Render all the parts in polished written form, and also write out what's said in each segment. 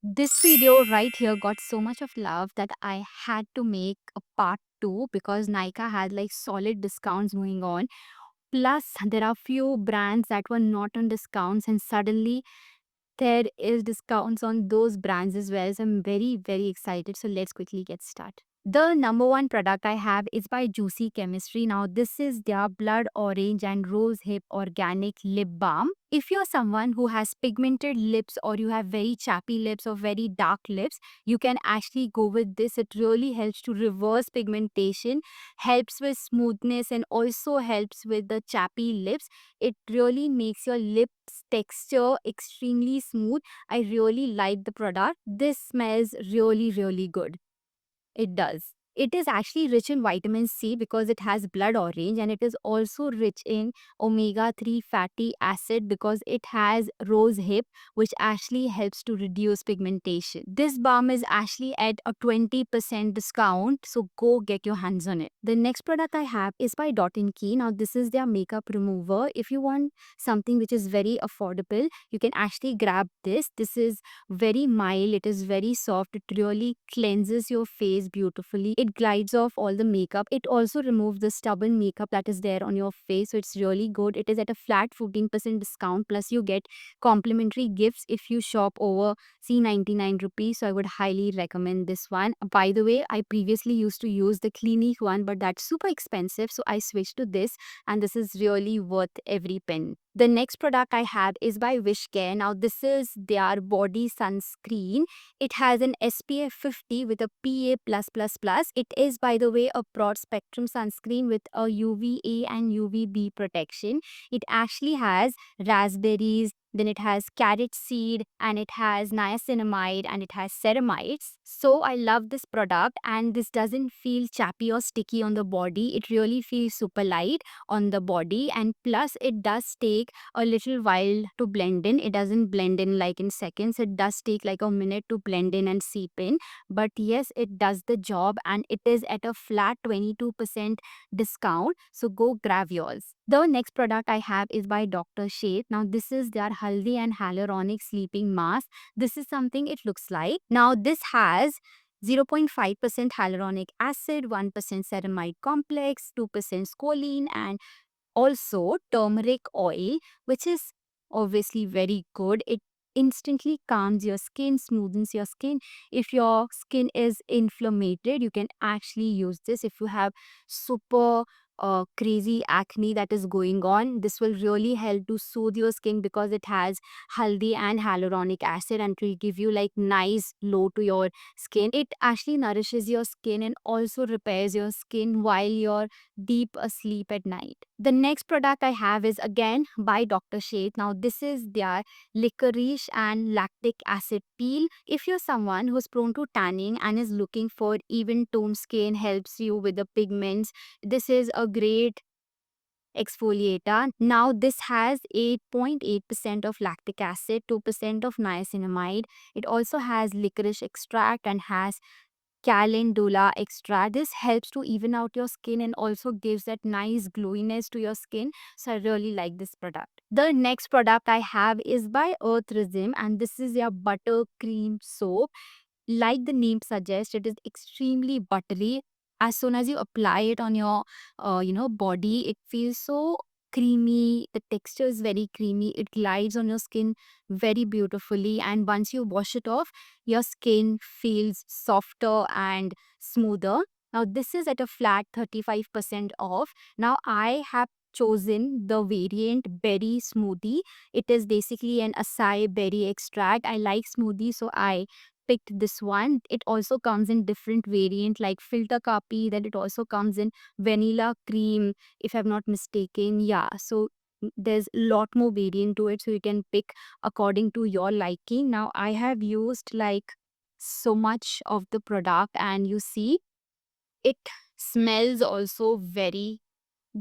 This video right here got so much of love that I had to make a part 2 because Nykaa had like solid discounts going on. Plus, there are few brands that were not on discounts, and suddenly there is discounts on those brands as well. So I'm very, very excited. So let's quickly get started. The number one product I have is by Juicy Chemistry. Now, this is their Blood Orange and Rose Hip Organic Lip Balm. If you're someone who has pigmented lips or you have very chappy lips or very dark lips, you can actually go with this. It really helps to reverse pigmentation, helps with smoothness, and also helps with the chappy lips. It really makes your lips texture extremely smooth. I really like the product. This smells really, really good. It does. It is actually rich in vitamin C because it has blood orange, and it is also rich in omega 3 fatty acid because it has rose hip, which actually helps to reduce pigmentation. This balm is actually at a 20% discount, so go get your hands on it. The next product I have is by Dot and Key. Now, this is their makeup remover. If you want something which is very affordable, you can actually grab this. This is very mild, it is very soft, it really cleanses your face beautifully. It glides off all the makeup. It also removes the stubborn makeup that is there on your face. So it's really good. It is at a flat 14% discount. Plus you get complimentary gifts if you shop over C99 rupees. So I would highly recommend this one. By the way, I previously used to use the Clinique one, but that's super expensive. So I switched to this, and this is really worth every penny. The next product I have is by Wishcare. Now, this is their body sunscreen. It has an SPF 50 with a PA+++. It is, by the way, a broad spectrum sunscreen with a UVA and UVB protection. It actually has raspberries, then it has carrot seed, and it has niacinamide, and it has ceramides. So I love this product, and this doesn't feel chappy or sticky on the body. It really feels super light on the body, and plus it does take a little while to blend in. It doesn't blend in like in seconds. It does take like a minute to blend in and seep in, but yes, it does the job, and it is at a flat 22% discount. So go grab yours. The next product I have is by Dr. Sheth. Now, this is their Haldi and Hyaluronic Sleeping Mask. This is something it looks like. Now, this has 0.5% hyaluronic acid, 1% ceramide complex, 2% squalene, and also turmeric oil, which is obviously very good. It instantly calms your skin, smoothens your skin. If your skin is inflamed, you can actually use this. If you have super crazy acne that is going on, this will really help to soothe your skin because it has haldi and hyaluronic acid, and it will give you like nice glow to your skin. It actually nourishes your skin and also repairs your skin while you're deep asleep at night. The next product I have is again by Dr. Sheth. Now, this is their licorice and lactic acid peel. If you're someone who's prone to tanning and is looking for even toned skin, helps you with the pigments, this is a great exfoliator. Now, this has 8.8% of lactic acid, 2% of niacinamide. It also has licorice extract and has calendula extra. This helps to even out your skin and also gives that nice glowiness to your skin. So I really like this product. The next product I have is by Earth Rhythm, and this is your butter cream soap. Like the name suggests, it is extremely buttery. As soon as you apply it on your body, it feels so creamy. The texture is very creamy. It glides on your skin very beautifully, and once you wash it off, your skin feels softer and smoother. Now, this is at a flat 35% off. Now, I have chosen the variant berry smoothie. It is basically an acai berry extract. I like smoothie, so I picked this one. It also comes in different variant like filter copy. Then it also comes in vanilla cream, if I'm not mistaken. Yeah, so there's a lot more variant to it, so you can pick according to your liking. Now, I have used like so much of the product, and you see it smells also very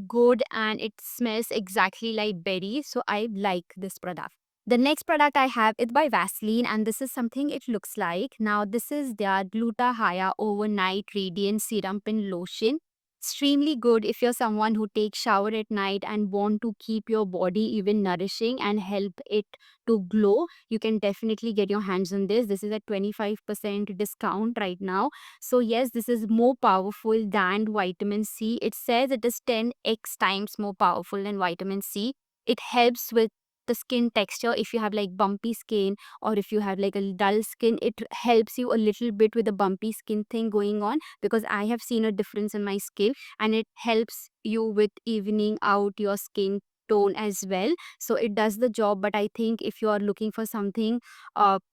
good, and it smells exactly like berries. So I like this product. The next product I have is by Vaseline, and this is something it looks like. Now, this is their Glutathione Overnight Radiant Serum Pin Lotion. extremely good if you're someone who takes shower at night and want to keep your body even nourishing and help it to glow. You can definitely get your hands on this. This is a 25% discount right now. So yes, this is more powerful than vitamin C. It says it is 10x times more powerful than vitamin C. It helps with the skin texture. If you have like bumpy skin, or if you have like a dull skin, it helps you a little bit with the bumpy skin thing going on, because I have seen a difference in my skin, and it helps you with evening out your skin tone as well. So it does the job. But I think if you are looking for something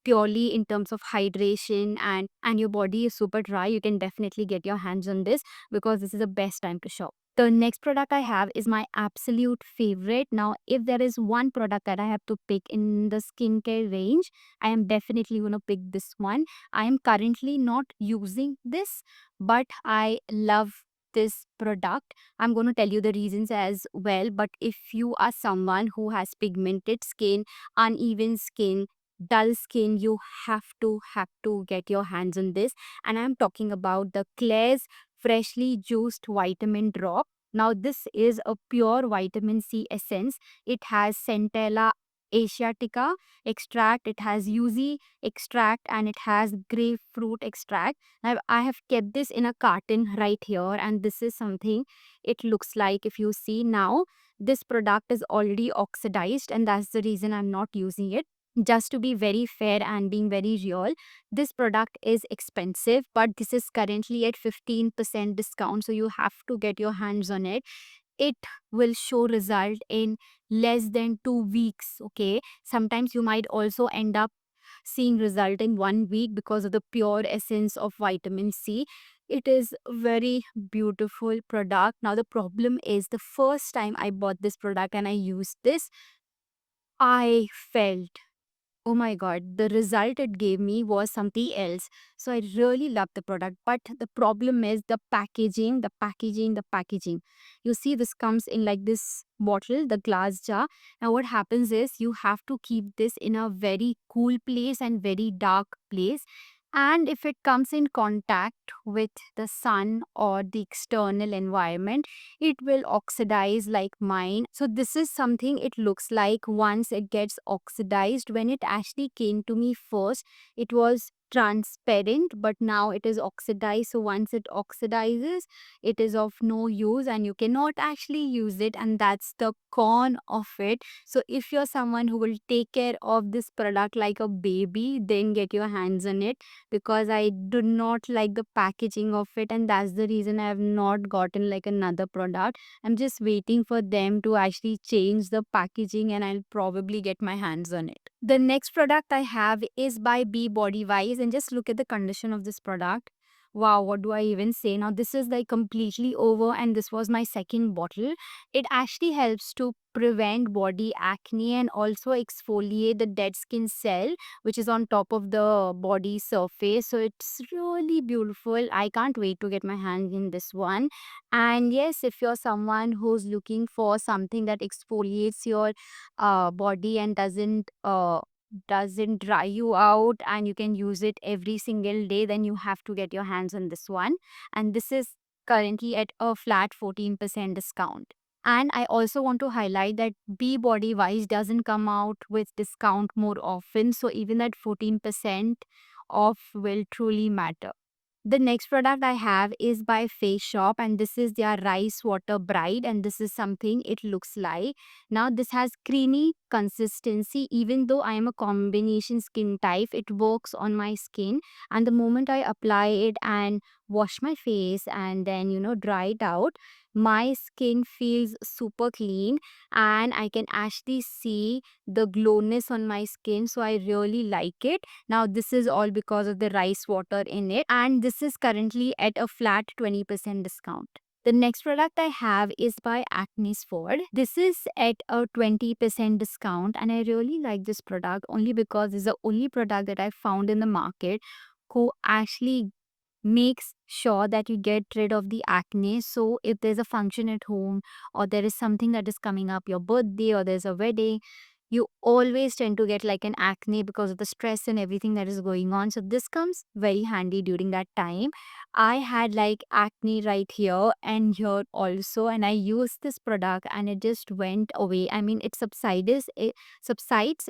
purely in terms of hydration, and your body is super dry, you can definitely get your hands on this, because this is the best time to shop. The next product I have is my absolute favorite. Now, if there is one product that I have to pick in the skincare range, I am definitely going to pick this one. I am currently not using this, but I love this product. I'm going to tell you the reasons as well. But if you are someone who has pigmented skin, uneven skin, dull skin, you have to get your hands on this. And I'm talking about the Claire's freshly juiced vitamin drop. Now, this is a pure vitamin C essence. It has Centella asiatica extract, it has yuzu extract, and it has grapefruit extract. Now, I have kept this in a carton right here, and this is something it looks like. If you see now, this product is already oxidized, and that's the reason I'm not using it. Just to be very fair and being very real, this product is expensive, but this is currently at 15% discount, so you have to get your hands on it. It will show result in less than 2 weeks. Okay, sometimes you might also end up seeing result in 1 week because of the pure essence of vitamin C. It is a very beautiful product. Now, the problem is, the first time I bought this product and I used this, I felt, oh my god, the result it gave me was something else. So I really love the product. But the problem is the packaging, the packaging, the packaging. You see, this comes in like this bottle, the glass jar. Now, what happens is you have to keep this in a very cool place and very dark place. And if it comes in contact with the sun or the external environment, it will oxidize like mine. So this is something it looks like once it gets oxidized. When it actually came to me first, it was transparent, but now it is oxidized. So once it oxidizes, it is of no use and you cannot actually use it, and that's the con of it. So if you're someone who will take care of this product like a baby, then get your hands on it, because I do not like the packaging of it, and that's the reason I have not gotten like another product. I'm just waiting for them to actually change the packaging, and I'll probably get my hands on it. The next product I have is by Be Body Wise, and just look at the condition of this product. Wow, what do I even say? Now, this is like completely over, and this was my second bottle. It actually helps to prevent body acne and also exfoliate the dead skin cell which is on top of the body surface. So it's really beautiful. I can't wait to get my hands in this one. And yes, if you're someone who's looking for something that exfoliates your body and doesn't dry you out, and you can use it every single day, then you have to get your hands on this one. And this is currently at a flat 14% discount. And I also want to highlight that Be Body Wise doesn't come out with discount more often. So even that 14% off will truly matter. The next product I have is by Face Shop, and this is their Rice Water Bride, and this is something it looks like. Now, this has creamy consistency. Even though I am a combination skin type, it works on my skin. And the moment I apply it and wash my face and then, dry it out, my skin feels super clean, and I can actually see the glowness on my skin. So I really like it. Now, this is all because of the rice water in it, and this is currently at a flat 20% discount. The next product I have is by Acne's Ford. This is at a 20% discount, and I really like this product only because it's the only product that I found in the market who actually makes sure that you get rid of the acne. So if there's a function at home, or there is something that is coming up, your birthday or there's a wedding, you always tend to get like an acne because of the stress and everything that is going on. So this comes very handy during that time. I had like acne right here and here also, and I used this product and it just went away. I mean, it subsides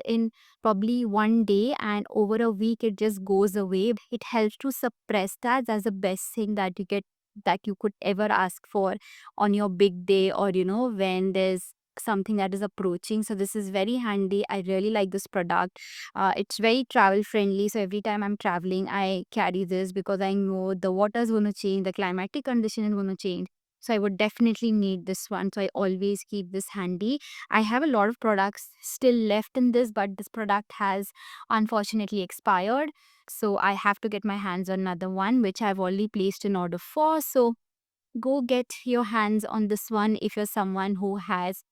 in probably one day, and over a week it just goes away. It helps to suppress that. That's the best thing that you could ever ask for on your big day, or when there's something that is approaching. So this is very handy. I really like this product. It's very travel friendly, so every time I'm traveling I carry this because I know the water is going to change, the climatic condition is going to change. So I would definitely need this one, so I always keep this handy. I have a lot of products still left in this, but this product has unfortunately expired, so I have to get my hands on another one, which I've already placed an order for. So go get your hands on this one if you're someone who has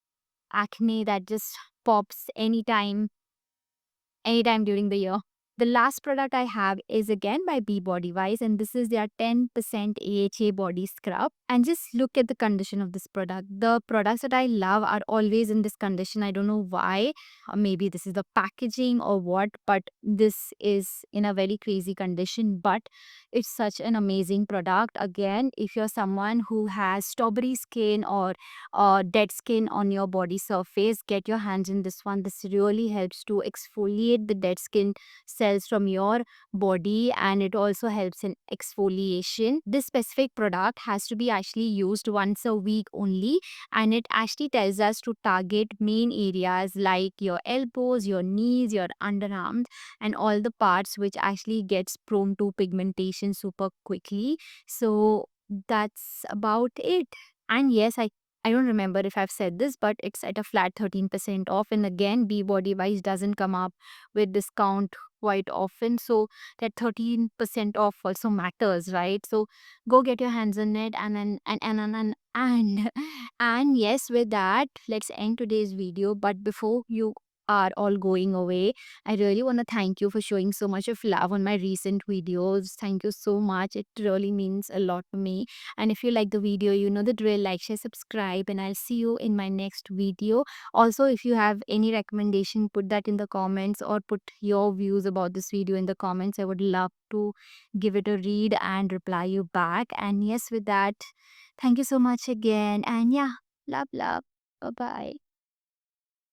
acne that just pops anytime during the year. The last product I have is again by Be Body Wise, and this is their 10% AHA body scrub. And just look at the condition of this product. The products that I love are always in this condition. I don't know why. Maybe this is the packaging or what, but this is in a very crazy condition. But it's such an amazing product. Again, if you're someone who has strawberry skin or dead skin on your body surface, get your hands in this one. This really helps to exfoliate the dead skin cells from your body, and it also helps in exfoliation. This specific product has to be actually used once a week only, and it actually tells us to target main areas like your elbows, your knees, your underarms, and all the parts which actually gets prone to pigmentation super quickly. So that's about it. And yes, I don't remember if I've said this, but it's at a flat 13% off. And again, Be Body Wise doesn't come up with discount quite often. So that 13% off also matters, right? So go get your hands on it, and yes, with that, let's end today's video. But before you are all going away, I really want to thank you for showing so much of love on my recent videos. Thank you so much. It really means a lot to me. And if you like the video, you know the drill, like, share, subscribe, and I'll see you in my next video. Also, if you have any recommendation, put that in the comments, or put your views about this video in the comments. I would love to give it a read and reply you back. And yes, with that, thank you so much again. And yeah, love, love. Bye bye.